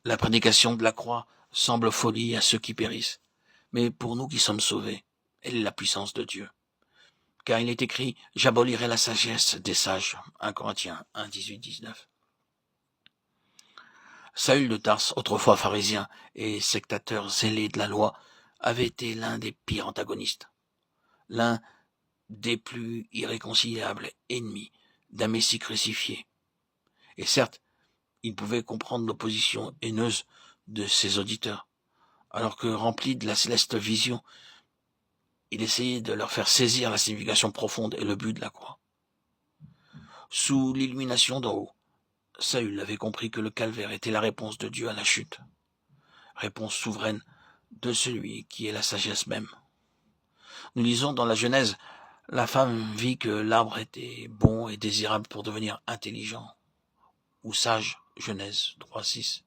La prédication de la croix semble folie à ceux qui périssent, mais pour nous qui sommes sauvés, elle est la puissance de Dieu. Car il est écrit « J'abolirai la sagesse des sages » 1 Corinthiens 1, 18, 19. Saül de Tarse, autrefois pharisien et sectateur zélé de la loi, avait été l'un des pires antagonistes, l'un des plus irréconciliables ennemis d'un Messie crucifié. Et certes, il pouvait comprendre l'opposition haineuse de ses auditeurs, alors que, rempli de la céleste vision, il essayait de leur faire saisir la signification profonde et le but de la croix. Sous l'illumination d'en haut, Saül avait compris que le calvaire était la réponse de Dieu à la chute, réponse souveraine de celui qui est la sagesse même. Nous lisons dans la Genèse, la femme vit que l'arbre était bon et désirable pour devenir intelligent ou sage, Genèse 3:6.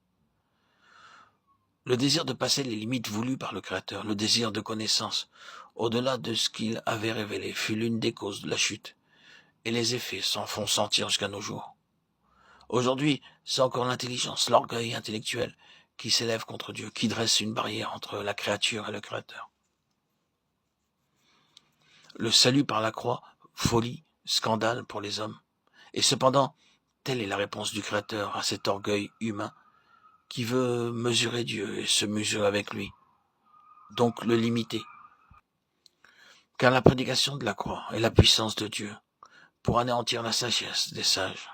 Le désir de passer les limites voulues par le Créateur, le désir de connaissance, au-delà de ce qu'il avait révélé, fut l'une des causes de la chute, et les effets s'en font sentir jusqu'à nos jours. Aujourd'hui, c'est encore l'intelligence, l'orgueil intellectuel qui s'élève contre Dieu, qui dresse une barrière entre la créature et le Créateur. Le salut par la croix, folie, scandale pour les hommes. Et cependant, telle est la réponse du Créateur à cet orgueil humain qui veut mesurer Dieu et se mesurer avec lui, donc le limiter. Car la prédication de la croix est la puissance de Dieu pour anéantir la sagesse des sages.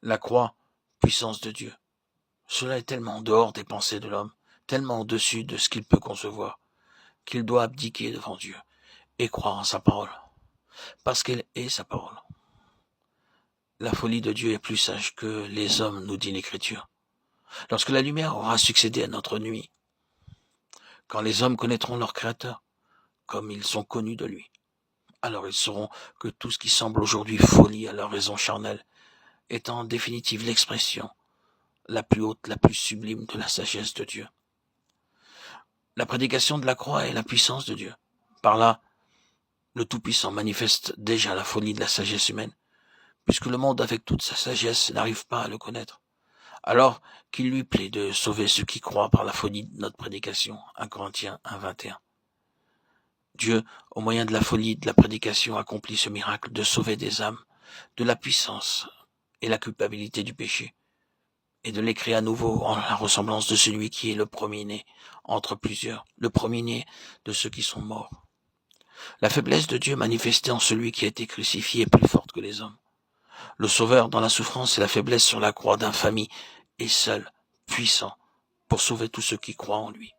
La croix, puissance de Dieu. Cela est tellement en dehors des pensées de l'homme, tellement au-dessus de ce qu'il peut concevoir, qu'il doit abdiquer devant Dieu et croire en sa parole, parce qu'elle est sa parole. La folie de Dieu est plus sage que les hommes, nous dit l'Écriture. Lorsque la lumière aura succédé à notre nuit, quand les hommes connaîtront leur Créateur, comme ils sont connus de lui, alors ils sauront que tout ce qui semble aujourd'hui folie à leur raison charnelle est en définitive l'expression la plus haute, la plus sublime de la sagesse de Dieu. La prédication de la croix est la puissance de Dieu. Par là, le Tout-Puissant manifeste déjà la folie de la sagesse humaine, puisque le monde avec toute sa sagesse n'arrive pas à le connaître. Alors qu'il lui plaît de sauver ceux qui croient par la folie de notre prédication, 1 Corinthiens 1, 21. Dieu, au moyen de la folie de la prédication, accomplit ce miracle de sauver des âmes de la puissance et la culpabilité du péché, et de les créer à nouveau en la ressemblance de celui qui est le premier-né entre plusieurs, le premier-né de ceux qui sont morts. La faiblesse de Dieu manifestée en celui qui a été crucifié est plus forte que les hommes. Le Sauveur dans la souffrance et la faiblesse sur la croix d'infamie est seul, puissant, pour sauver tous ceux qui croient en lui.